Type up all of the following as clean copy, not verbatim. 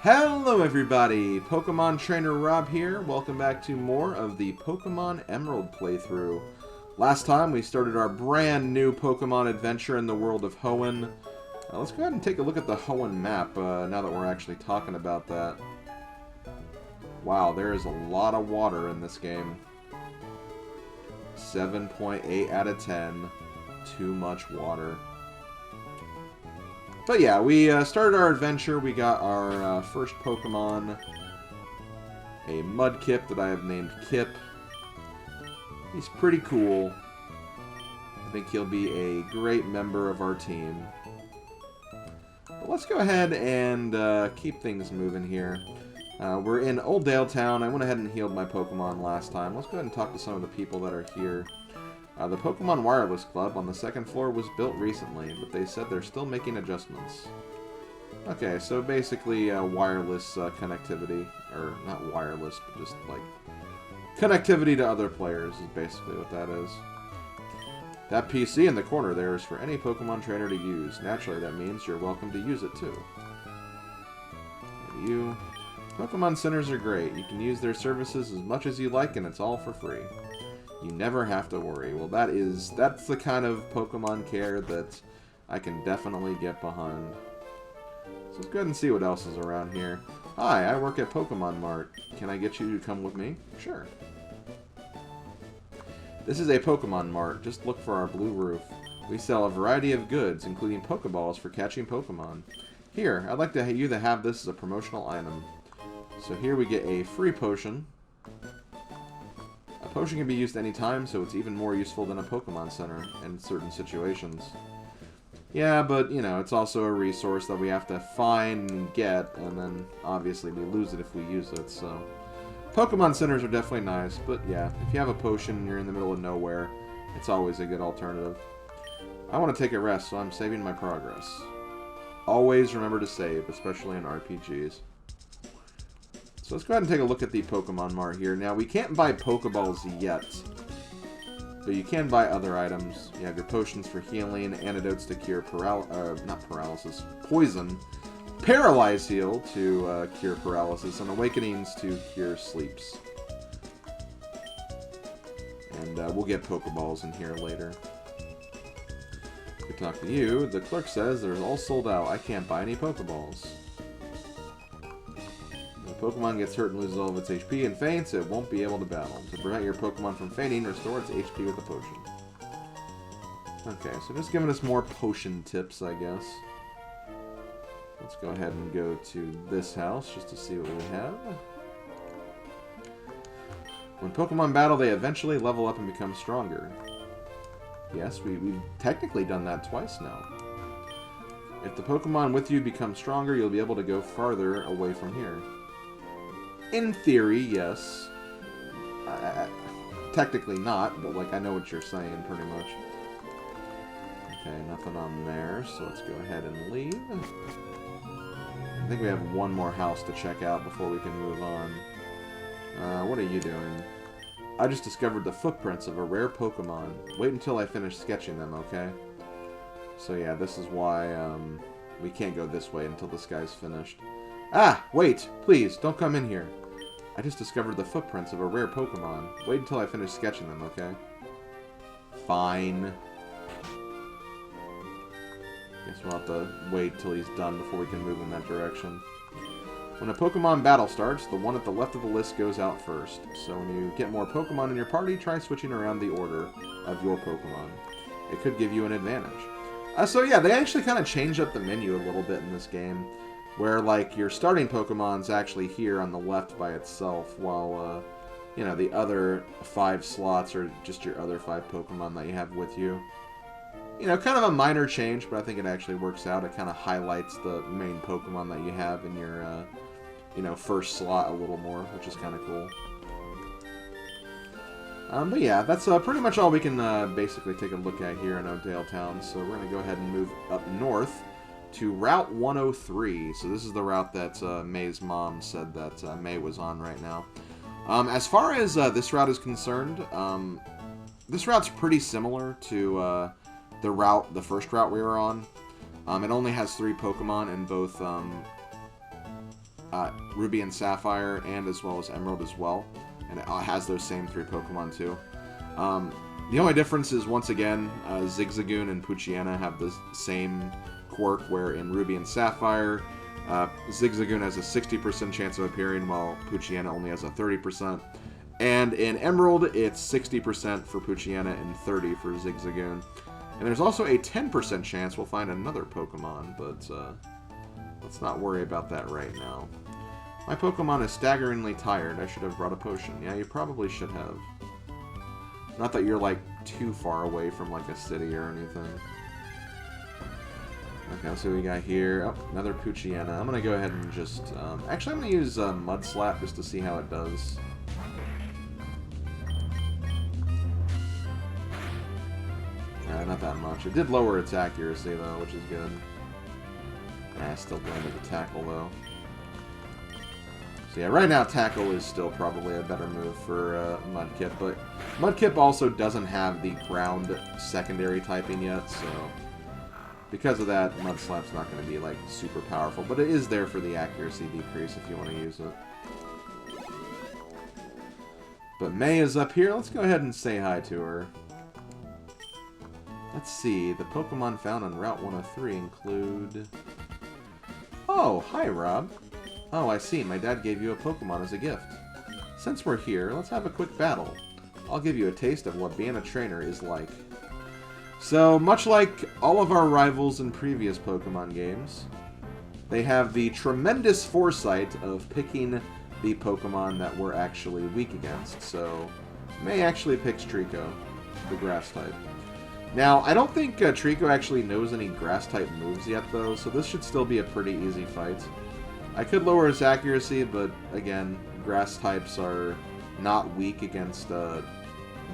Hello everybody, Pokemon Trainer Rob here. Welcome back to more of the Pokemon Emerald playthrough. Last time we started our brand new Pokemon adventure in the world of Hoenn. Let's go ahead and take a look at the Hoenn map now that we're actually talking about that. Wow, there is a lot of water in this game. 7.8 out of 10. Too much water. But yeah, we started our adventure. We got our first Pokemon, a Mudkip that I have named Kip. He's pretty cool. I think he'll be a great member of our team. But let's go ahead and keep things moving here. We're in Oldale town. I went ahead and healed my Pokemon last time. Let's go ahead and talk to some of the people that are here. The Pokemon Wireless Club on the second floor was built recently, but they said they're still making adjustments. Okay, so basically wireless connectivity, or not wireless, but just like connectivity to other players is basically what that is. That PC in the corner there is for any Pokemon trainer to use. Naturally, that means you're welcome to use it too. And you. Pokemon centers are great. You can use their services as much as you like, and it's all for free. You never have to worry. Well, that's the kind of Pokemon care that I can definitely get behind. So let's go ahead and see what else is around here. Hi, I work at Pokemon Mart. Can I get you to come with me? Sure. This is a Pokemon Mart. Just look for our blue roof. We sell a variety of goods, including Pokeballs for catching Pokemon. Here, I'd like you to have this as a promotional item. So here we get a free potion. A potion can be used anytime, so it's even more useful than a Pokemon Center in certain situations. Yeah, but, you know, it's also a resource that we have to find and get, and then, obviously, we lose it if we use it, so... Pokemon Centers are definitely nice, but yeah, if you have a potion and you're in the middle of nowhere, it's always a good alternative. I want to take a rest, so I'm saving my progress. Always remember to save, especially in RPGs. So let's go ahead and take a look at the Pokemon Mart here. Now, we can't buy Pokeballs yet, but you can buy other items. You have your potions for healing, antidotes to cure poison, Paralyze Heal to cure paralysis, and Awakenings to cure sleeps. And we'll get Pokeballs in here later. We talk to you. The clerk says they're all sold out. I can't buy any Pokeballs. Pokemon gets hurt and loses all of its HP and faints, it won't be able to battle. To prevent your Pokemon from fainting, restore its HP with a potion. Okay, so just giving us more potion tips, I guess. Let's go ahead and go to this house just to see what we have. When Pokemon battle, they eventually level up and become stronger. Yes, we've technically done that twice now. If the Pokemon with you become stronger, you'll be able to go farther away from here. In theory, yes. Technically not, but like I know what you're saying pretty much. Okay, nothing on there, so let's go ahead and leave. I think we have one more house to check out before we can move on. What are you doing? I just discovered the footprints of a rare Pokemon. Wait until I finish sketching them, okay? So yeah, this is why we can't go this way until this guy's finished. Ah! Wait! Please, don't come in here. I just discovered the footprints of a rare Pokemon. Wait until I finish sketching them, okay? Fine. Guess we'll have to wait till he's done before we can move in that direction. When a Pokemon battle starts, the one at the left of the list goes out first. So when you get more Pokemon in your party, try switching around the order of your Pokemon. It could give you an advantage. So yeah, they actually kind of changed up the menu a little bit in this game. Where, like, your starting Pokemon's actually here on the left by itself, while, you know, the other 5 slots are just your other 5 Pokemon that you have with you. You know, kind of a minor change, but I think it actually works out. It kind of highlights the main Pokemon that you have in your, you know, first slot a little more, which is kind of cool. But yeah, that's pretty much all we can basically take a look at here in Oldale Town, so we're going to go ahead and move up north to Route 103. So this is the route that May's mom said that May was on right now. As far as this route is concerned, this route's pretty similar to the first route we were on. It only has 3 Pokemon in both Ruby and Sapphire, and as well as Emerald as well. And it has those same 3 Pokemon too. The only difference is, once again, Zigzagoon and Poochyena have the same quirk, where in Ruby and Sapphire, Zigzagoon has a 60% chance of appearing, while Poochyena only has a 30%. And in Emerald, it's 60% for Poochyena and 30% for Zigzagoon. And there's also a 10% chance we'll find another Pokemon, but let's not worry about that right now. My Pokemon is staggeringly tired. I should have brought a potion. Yeah, you probably should have. Not that you're, like, too far away from, like, a city or anything. Okay, let's see what we got here. Oh, another Poochyena. I'm going to go ahead and just... actually, I'm going to use Mud Slap just to see how it does. Not that much. It did lower its accuracy, though, which is good. I still landed the Tackle, though. So yeah, right now Tackle is still probably a better move for Mudkip, but Mudkip also doesn't have the ground secondary typing yet, so because of that, Mud Slap's not going to be, like, super powerful, but it is there for the accuracy decrease if you want to use it. But May is up here. Let's go ahead and say hi to her. Let's see, the Pokemon found on Route 103 include... Oh, hi, Rob. Oh, I see. My dad gave you a Pokemon as a gift. Since we're here, let's have a quick battle. I'll give you a taste of what being a trainer is like. So, much like all of our rivals in previous Pokemon games, they have the tremendous foresight of picking the Pokemon that we're actually weak against. So, May actually picks Trico, the Grass type. Now, I don't think Trico actually knows any Grass-type moves yet, though, so this should still be a pretty easy fight. I could lower his accuracy, but, again, Grass-types are not weak against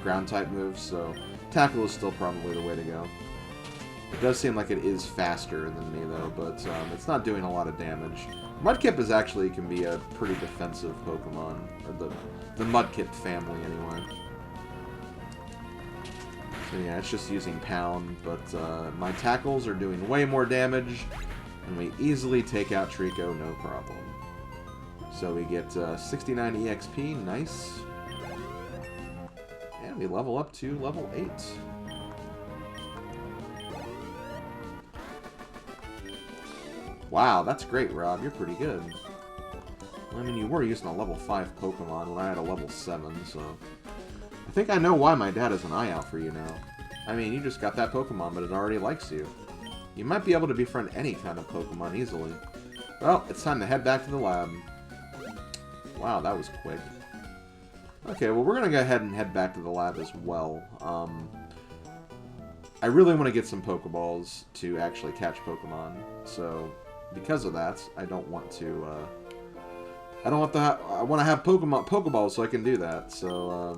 Ground-type moves, so Tackle is still probably the way to go. It does seem like it is faster than me, though, but it's not doing a lot of damage. Mudkip is actually can be a pretty defensive Pokemon, or the Mudkip family, anyway. So yeah, it's just using Pound, but my Tackles are doing way more damage, and we easily take out Trico, no problem. So we get 69 EXP, nice. And we level up to level 8. Wow, that's great, Rob. You're pretty good. Well, I mean, you were using a level 5 Pokemon when I had a level 7, so... I think I know why my dad has an eye out for you now. I mean, you just got that Pokemon, but it already likes you. You might be able to befriend any kind of Pokemon easily. Well, it's time to head back to the lab. Wow, that was quick. Okay, well, we're going to go ahead and head back to the lab as well. I really want to get some Pokeballs to actually catch Pokemon. So, because of that, I don't want to... I want to have Pokeballs so I can do that. So,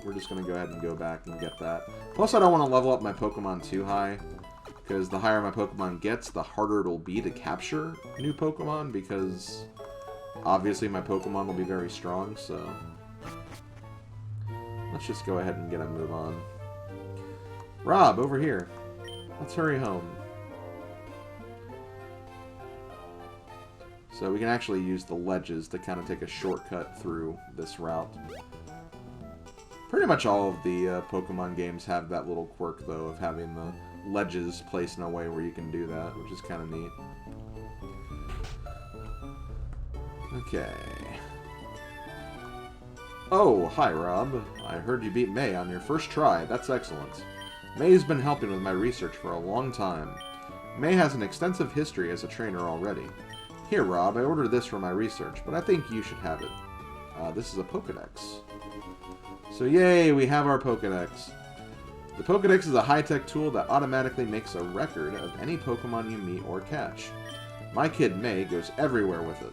we're just going to go ahead and go back and get that. Plus, I don't want to level up my Pokemon too high, because the higher my Pokemon gets, the harder it'll be to capture new Pokemon, because obviously my Pokemon will be very strong, so... Let's just go ahead and get a move on. Rob, over here. Let's hurry home. So we can actually use the ledges to kind of take a shortcut through this route. Pretty much all of the Pokemon games have that little quirk, though, of having the ledges placed in a way where you can do that, which is kind of neat. Okay. Oh, hi, Rob. I heard you beat May on your first try. That's excellent. May's been helping with my research for a long time. May has an extensive history as a trainer already. Here, Rob, I ordered this for my research, but I think you should have it. This is a Pokedex. So yay, we have our Pokedex. The Pokedex is a high-tech tool that automatically makes a record of any Pokemon you meet or catch. My kid, May, goes everywhere with it.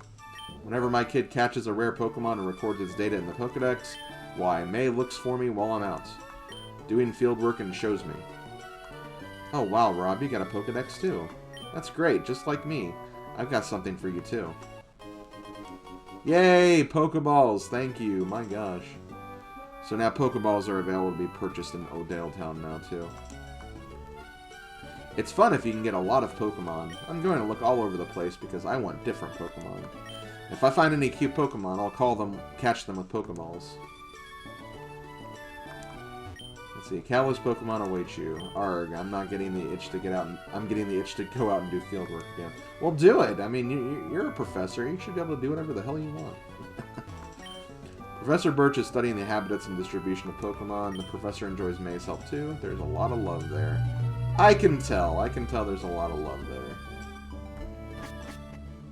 Whenever my kid catches a rare Pokemon and records its data in the Pokedex, why, May looks for me while I'm out, doing field work and shows me. Oh wow, Rob, you got a Pokedex too. That's great, just like me. I've got something for you too. Yay, Pokeballs, thank you, my gosh. So now Pokeballs are available to be purchased in Oldale Town now too. It's fun if you can get a lot of Pokemon. I'm going to look all over the place because I want different Pokemon. If I find any cute Pokemon, I'll catch them with Pokeballs. Let's see, Kalos Pokemon awaits you. Arg, I'm not getting the itch to get out. I'm getting the itch to go out and do field work again. Well, do it. I mean, you're a professor. You should be able to do whatever the hell you want. Professor Birch is studying the habitats and distribution of Pokemon. The professor enjoys May's help too. There's a lot of love there. I can tell. I can tell there's a lot of love there.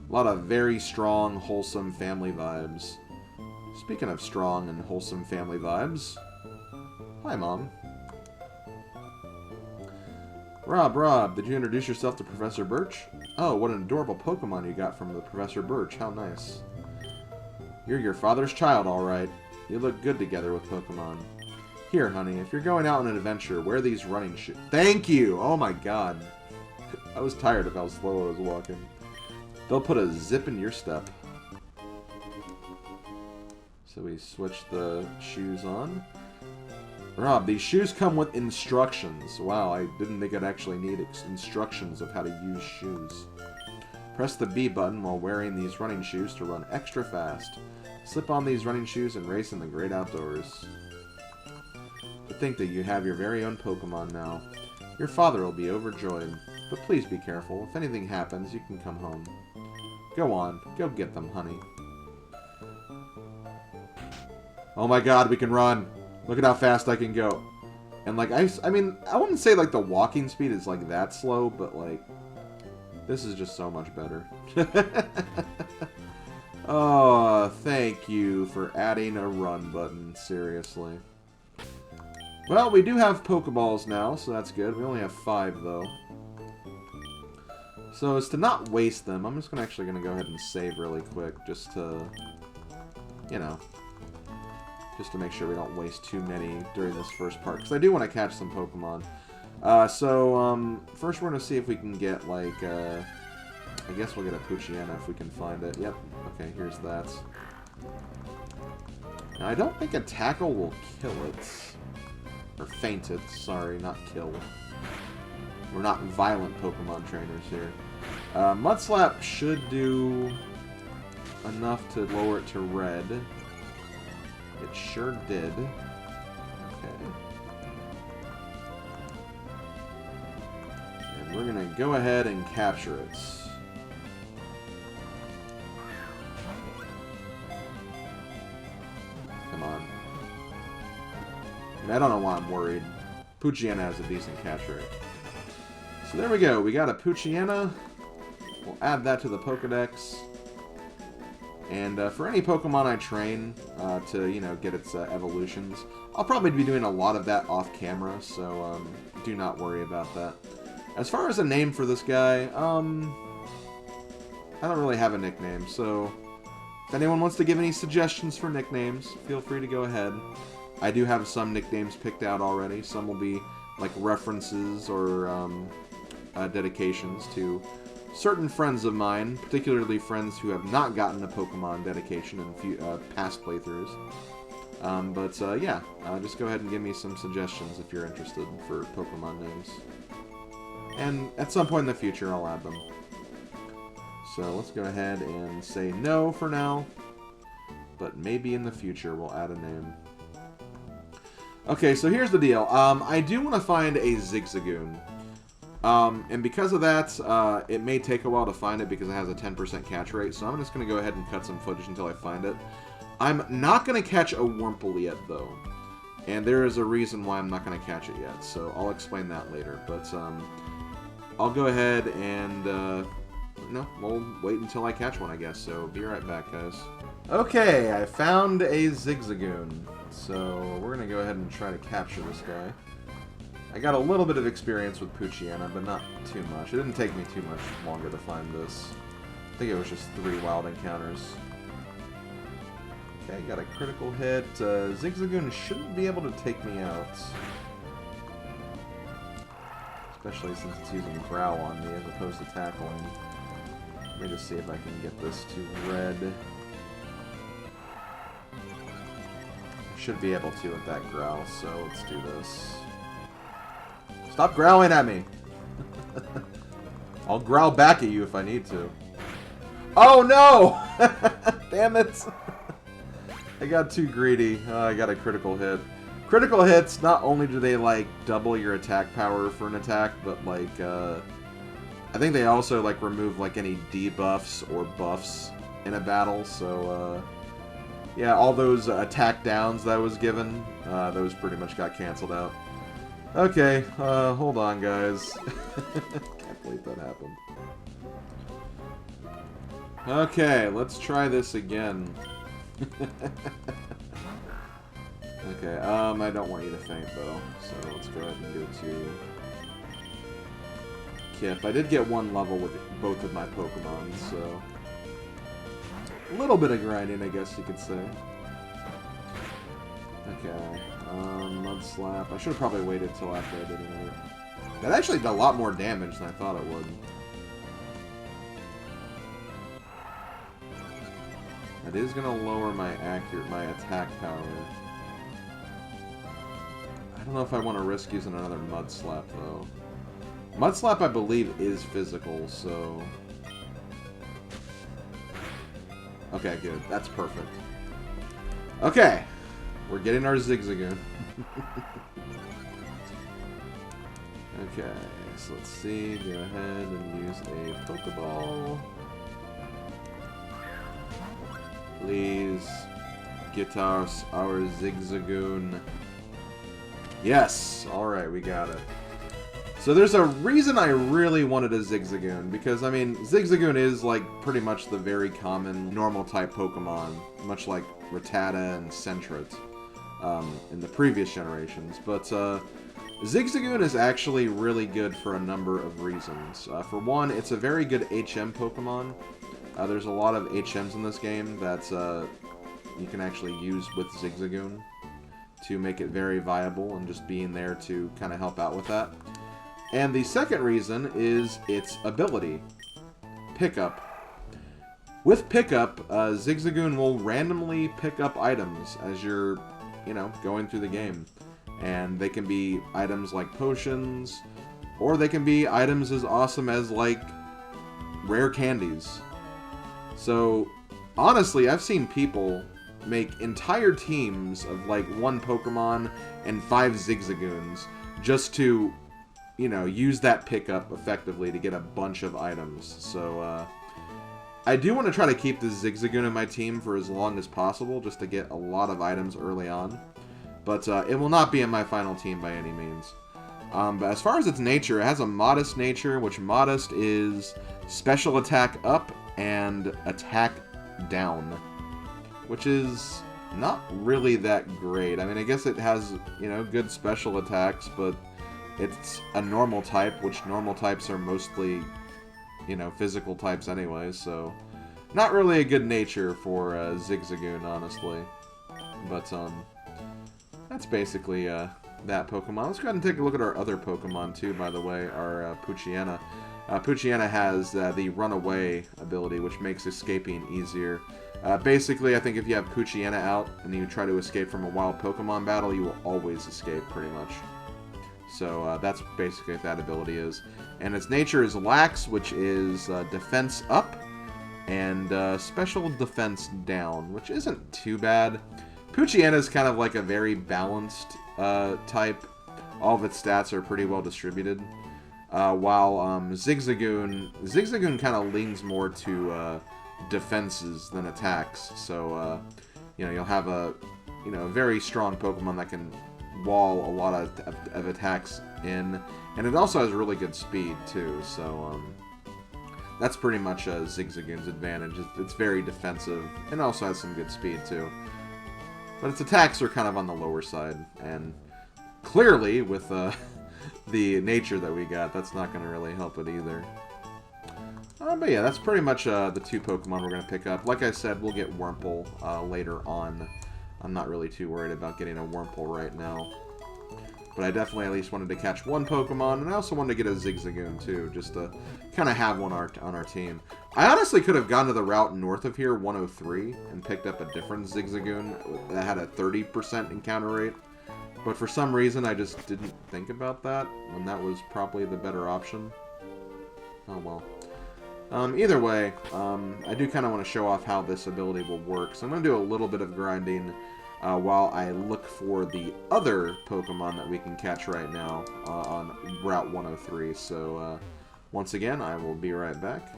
A lot of very strong, wholesome family vibes. Speaking of strong and wholesome family vibes. Hi, Mom. Rob, did you introduce yourself to Professor Birch? Oh, what an adorable Pokemon you got from the Professor Birch. How nice. You're your father's child, all right. You look good together with Pokemon. Here, honey, if you're going out on an adventure, wear these running shoes. Thank you! Oh my god. I was tired of how slow I was walking. They'll put a zip in your step. So we switch the shoes on. Rob, these shoes come with instructions. Wow, I didn't think I'd actually need instructions of how to use shoes. Press the B button while wearing these running shoes to run extra fast. Slip on these running shoes and race in the great outdoors. To think that you have your very own Pokemon now. Your father will be overjoyed. But please be careful. If anything happens, you can come home. Go on. Go get them, honey. Oh my god, we can run! Look at how fast I can go. And, like, I mean, I wouldn't say, like, the walking speed is, like, that slow, but, like, this is just so much better. Oh, thank you for adding a run button, seriously. Well, we do have Pokeballs now, so that's good. We only have 5, though. So, as to not waste them, I'm just actually going to go ahead and save really quick, just to, you know, just to make sure we don't waste too many during this first part, because I do want to catch some Pokemon. First we're going to see if we can get, like, I guess we'll get a Poochyena if we can find it. Yep, okay, here's that. Now, I don't think a Tackle will kill it. Or faint it, sorry, not kill. We're not violent Pokemon trainers here. Mudslap should do enough to lower it to red. It sure did. Okay. And we're going to go ahead and capture it. Come on. I don't know why I'm worried. Poochyena has a decent catch rate. So there we go. We got a Poochyena. We'll add that to the Pokedex. And for any Pokemon I train to, you know, get its evolutions, I'll probably be doing a lot of that off camera, so do not worry about that. As far as a name for this guy, I don't really have a nickname, so if anyone wants to give any suggestions for nicknames, feel free to go ahead. I do have some nicknames picked out already. Some will be like references or dedications to certain friends of mine, particularly friends who have not gotten a Pokemon dedication in past playthroughs. Yeah, just go ahead and give me some suggestions if you're interested for Pokemon names. And at some point in the future, I'll add them. So let's go ahead and say no for now, but maybe in the future we'll add a name. Okay, so here's the deal. I do want to find a Zigzagoon. And because of that, it may take a while to find it because it has a 10% catch rate, so I'm just going to go ahead and cut some footage until I find it. I'm not going to catch a Wurmple yet, though. And there is a reason why I'm not going to catch it yet, so I'll explain that later. But I'll go ahead and, no, we'll wait until I catch one, I guess. So be right back, guys. Okay, I found a Zigzagoon. So we're going to go ahead and try to capture this guy. I got a little bit of experience with Poochyena, but not too much. It didn't take me too much longer to find this. I think it was just 3 wild encounters. Okay, got a critical hit. Zigzagoon shouldn't be able to take me out. Especially since it's using Growl on me as opposed to tackling. Let me just see if I can get this to red. Should be able to with that Growl, so let's do this. Stop growling at me! I'll growl back at you if I need to. Oh no! Damn it! I got too greedy. I got a critical hit. Critical hits, not only do they, like, double your attack power for an attack, but, like, I think they also, like, remove, like, any debuffs or buffs in a battle, so, yeah, all those attack downs that I was given, those pretty much got canceled out. Okay, hold on, guys. Can't believe that happened. Okay, let's try this again. Okay, I don't want you to faint, though, so let's go ahead and go to Kip. I did get one level with both of my Pokemon, so a little bit of grinding, I guess you could say. Okay, Mud Slap. I should have probably waited till after I did it. That actually did a lot more damage than I thought it would. That is going to lower my attack power. I don't know if I want to risk using another Mud Slap, though. Mud Slap, I believe, is physical, so... Okay, good. That's perfect. Okay! We're getting our Zigzagoon. Okay, so let's see. Go ahead and use a Pokeball. Please get our Zigzagoon. Yes! Alright, we got it. So there's a reason I really wanted a Zigzagoon, because, I mean, Zigzagoon is, like, pretty much the very common normal-type Pokemon, much like Rattata and Sentret in the previous generations. But Zigzagoon is actually really good for a number of reasons. For one, it's a very good HM Pokemon. There's a lot of HMs in this game that you can actually use with Zigzagoon to make it very viable, and just being there to kind of help out with that. And the second reason is its ability, Pickup. With Pickup, Zigzagoon will randomly pick up items as you're, you know, going through the game. And they can be items like potions, or they can be items as awesome as, like, rare candies. So, honestly, I've seen people make entire teams of, like, one Pokemon and 5 Zigzagoons just to, you know, use that pickup effectively to get a bunch of items. So, I do want to try to keep the Zigzagoon in my team for as long as possible, just to get a lot of items early on. But it will not be in my final team by any means. But as far as its nature, it has a Modest nature, which Modest is Special Attack Up and Attack Down, which is not really that great. I mean, I guess it has, you know, good special attacks, but it's a normal type, which normal types are mostly, you know, physical types anyway, so not really a good nature for Zigzagoon, honestly. But, that's basically that Pokemon. Let's go ahead and take a look at our other Pokemon, too, by the way, our Poochyena. Poochyena has the Runaway ability, which makes escaping easier. Basically, I think if you have Poochyena out and you try to escape from a wild Pokemon battle, you will always escape, pretty much. So that's basically what that ability is. And its nature is Lax, which is Defense Up, and Special Defense Down, which isn't too bad. Poochyena is kind of like a very balanced type. All of its stats are pretty well distributed. While Zigzagoon kind of leans more to defenses than attacks. So, you know, you'll have a very strong Pokemon that can wall a lot of attacks in, and it also has really good speed too. So, that's pretty much Zigzagoon's advantage. It's very defensive, and also has some good speed too. But its attacks are kind of on the lower side, and clearly with the nature that we got, that's not going to really help it either. But yeah, that's pretty much the 2 Pokemon we're going to pick up. Like I said, we'll get Wurmple later on. I'm not really too worried about getting a Wurmple right now. But I definitely at least wanted to catch one Pokemon, and I also wanted to get a Zigzagoon too, just to kind of have one on our team. I honestly could have gone to the route north of here, 103, and picked up a different Zigzagoon that had a 30% encounter rate. But for some reason, I just didn't think about that, when that was probably the better option. Oh well. Either way, I do kind of want to show off how this ability will work. So I'm going to do a little bit of grinding while I look for the other Pokemon that we can catch right now on Route 103. So once again, I will be right back.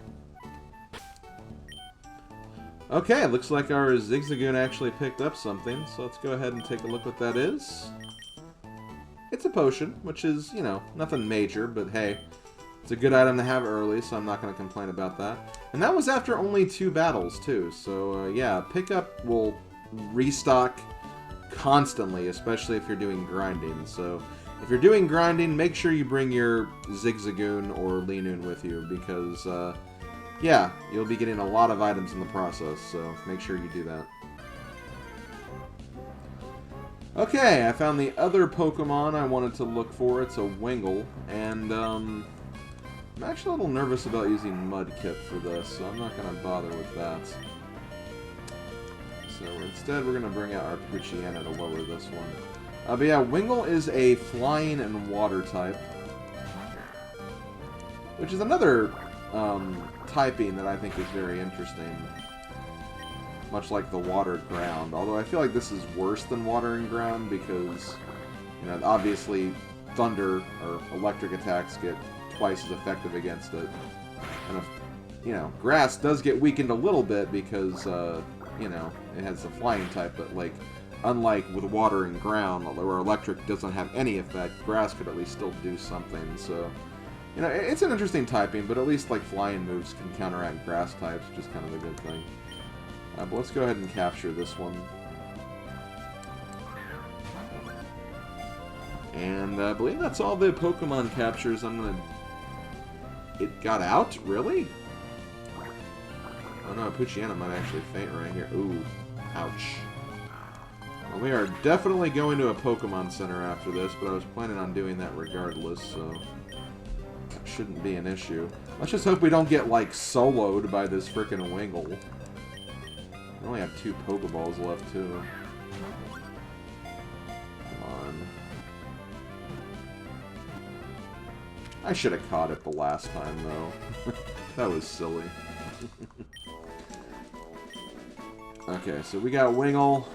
Okay, it looks like our Zigzagoon actually picked up something, so let's go ahead and take a look what that is. It's a potion, which is, you know, nothing major, but hey, it's a good item to have early, so I'm not going to complain about that. And that was after only 2 battles, too, so yeah, pickup will restock constantly, especially if you're doing grinding. So if you're doing grinding, make sure you bring your Zigzagoon or Linoon with you, because yeah, you'll be getting a lot of items in the process, so make sure you do that. Okay, I found the other Pokemon I wanted to look for. It's a Wingull, and I'm actually a little nervous about using Mudkip for this, so I'm not going to bother with that. So instead, we're going to bring out our Poochyena to lower this one. But yeah, Wingull is a flying and water type, which is another typing that I think is very interesting, much like the water ground, although I feel like this is worse than water and ground because, you know, obviously thunder or electric attacks get twice as effective against it, and if, you know, grass does get weakened a little bit because you know, it has the flying type, but like unlike with water and ground where electric doesn't have any effect, grass could at least still do something. So, you know, it's an interesting typing, but at least, like, flying moves can counteract grass types, which is kind of a good thing. But let's go ahead and capture this one. And I believe that's all the Pokemon captures I'm gonna... It got out? Really? Oh no, Poochyena might actually faint right here. Ooh, ouch. Well, we are definitely going to a Pokemon Center after this, but I was planning on doing that regardless, so... shouldn't be an issue. Let's just hope we don't get, like, soloed by this frickin' Wingull. We only have 2 Pokeballs left, too. Come on. I should have caught it the last time, though. That was silly. Okay, so we got Wingull.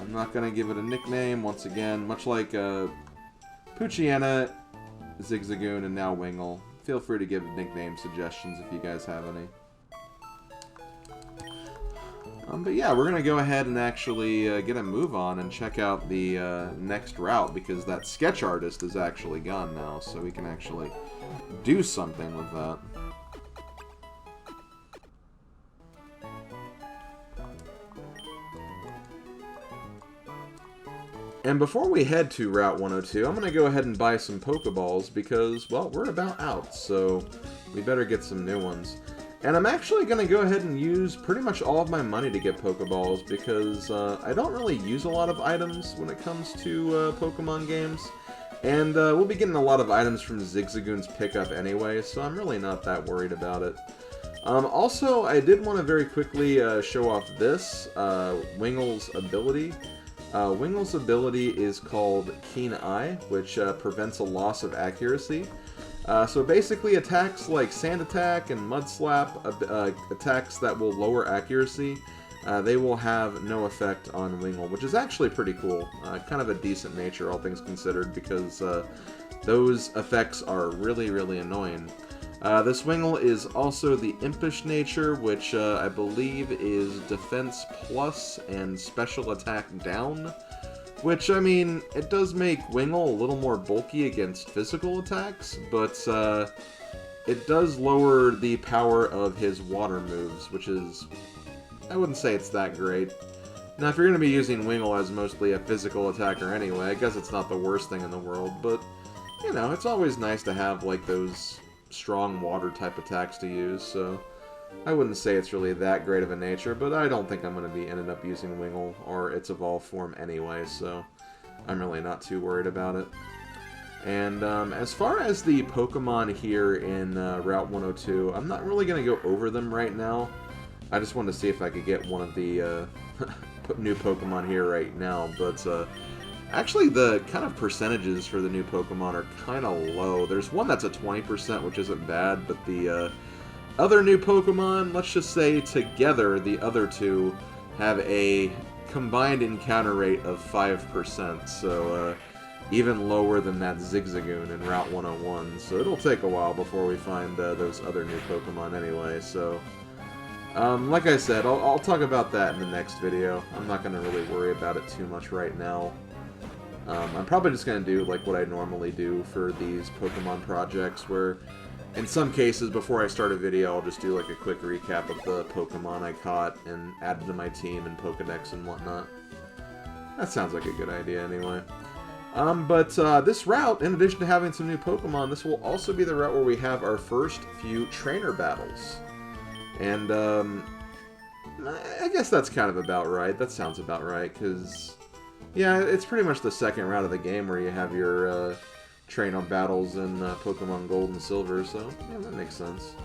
I'm not gonna give it a nickname, once again. Much like Poochyena, Zigzagoon, and now Wingull. Feel free to give nickname suggestions if you guys have any. But yeah, we're going to go ahead and actually get a move on and check out the next route, because that sketch artist is actually gone now, so we can actually do something with that. And before we head to Route 102, I'm going to go ahead and buy some Pokeballs because, well, we're about out, so we better get some new ones. And I'm actually going to go ahead and use pretty much all of my money to get Pokeballs because I don't really use a lot of items when it comes to Pokemon games. And we'll be getting a lot of items from Zigzagoon's pickup anyway, so I'm really not that worried about it. Also, I did want to very quickly show off this, Wingull's ability. Wingull's ability is called Keen Eye, which prevents a loss of accuracy. So basically attacks like Sand Attack and Mud Slap, attacks that will lower accuracy, they will have no effect on Wingull, which is actually pretty cool. Kind of a decent nature, all things considered, because those effects are really, really annoying. This Wingull is also the Impish nature, which I believe is Defense Plus and Special Attack Down. Which, I mean, it does make Wingull a little more bulky against physical attacks, but it does lower the power of his water moves, which is... I wouldn't say it's that great. Now, if you're going to be using Wingull as mostly a physical attacker anyway, I guess it's not the worst thing in the world, but, you know, it's always nice to have, like, those strong water-type attacks to use, so... I wouldn't say it's really that great of a nature, but I don't think I'm going to be ended up using Wingull or its evolved form anyway, so I'm really not too worried about it. And as far as the Pokemon here in Route 102, I'm not really going to go over them right now. I just wanted to see if I could get one of the new Pokemon here right now, but actually the kind of percentages for the new Pokemon are kind of low. There's one that's a 20%, which isn't bad, but the Other new Pokemon, let's just say together the other two have a combined encounter rate of 5%, so even lower than that Zigzagoon in Route 101, so it'll take a while before we find those other new Pokemon anyway, so... like I said, I'll talk about that in the next video. I'm not going to really worry about it too much right now. I'm probably just going to do like what I normally do for these Pokemon projects, where in some cases before I start a video I'll just do like a quick recap of the Pokemon I caught and add to my team and Pokedex and whatnot. That sounds like a good idea anyway. But this route, in addition to having some new Pokemon, this will also be the route where we have our first few trainer battles. And, I guess that's kind of about right. That sounds about right, because, yeah, it's pretty much the second route of the game where you have your, trainer battles in Pokemon Gold and Silver, so, yeah, that makes sense.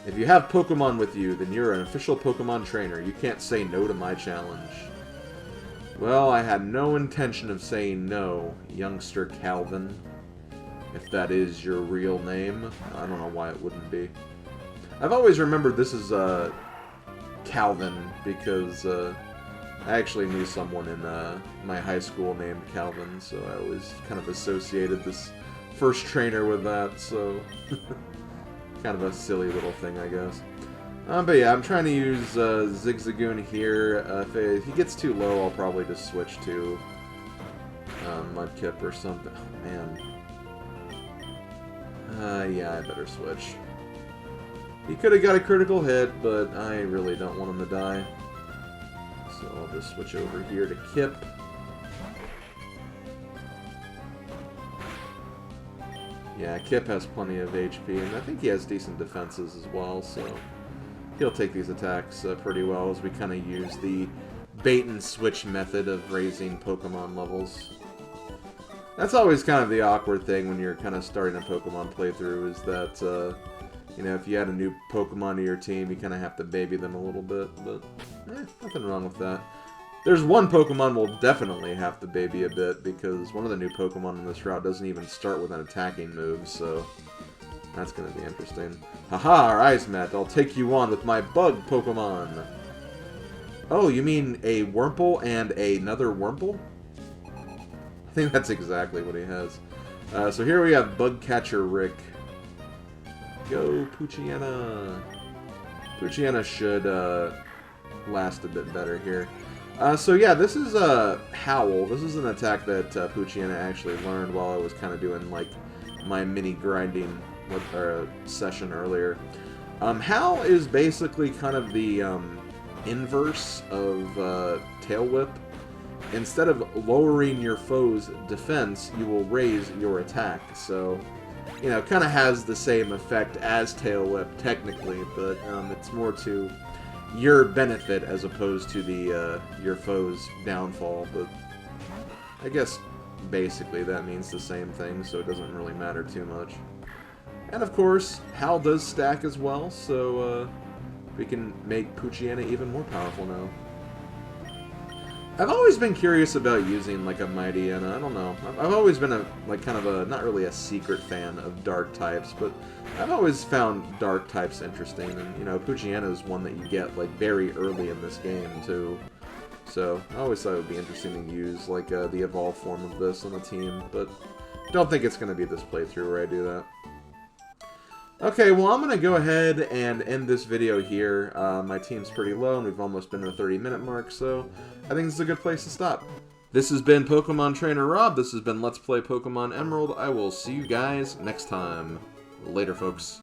If you have Pokemon with you, then you're an official Pokemon trainer. You can't say no to my challenge. Well, I had no intention of saying no, youngster Calvin. If that is your real name. I don't know why it wouldn't be. I've always remembered this is Calvin because I actually knew someone in my high school named Calvin, so I always kind of associated this first trainer with that, so kind of a silly little thing, I guess. But yeah, I'm trying to use Zigzagoon here. If he gets too low, I'll probably just switch to Mudkip or something. Oh, man. Yeah, I better switch. He could have got a critical hit, but I really don't want him to die. So I'll just switch over here to Kip. Yeah, Kip has plenty of HP, and I think he has decent defenses as well, so he'll take these attacks pretty well as we kind of use the bait and switch method of raising Pokemon levels. That's always kind of the awkward thing when you're kind of starting a Pokemon playthrough, is that you know, if you add a new Pokemon to your team, you kind of have to baby them a little bit, but nothing wrong with that. There's one Pokemon we'll definitely have to baby a bit, because one of the new Pokemon in this route doesn't even start with an attacking move, so that's going to be interesting. Haha, our eyes met. I'll take you on with my bug Pokemon. Oh, you mean a Wurmple and another Wurmple? I think that's exactly what he has. So here we have Bug Catcher Rick. Go, Poochyena! Poochyena should last a bit better here. So yeah, this is Howl. This is an attack that Poochyena actually learned while I was kind of doing like my mini grinding session earlier. Howl is basically kind of the inverse of Tail Whip. Instead of lowering your foe's defense, you will raise your attack. So, you know, kind of has the same effect as Tail Whip, technically, but it's more to your benefit as opposed to the your foe's downfall. But I guess basically that means the same thing, so it doesn't really matter too much. And of course, Howl does stack as well, so we can make Poochyena even more powerful now. I've always been curious about using like a Mightyena. I don't know. I've always been a kind of a not really a secret fan of dark types, but I've always found dark types interesting. And you know, Poochyena is one that you get like very early in this game too. So I always thought it would be interesting to use like the evolved form of this on a team, but don't think it's going to be this playthrough where I do that. Okay, well, I'm going to go ahead and end this video here. My team's pretty low, and we've almost been at the 30-minute mark, so I think this is a good place to stop. This has been Pokemon Trainer Rob. This has been Let's Play Pokemon Emerald. I will see you guys next time. Later, folks.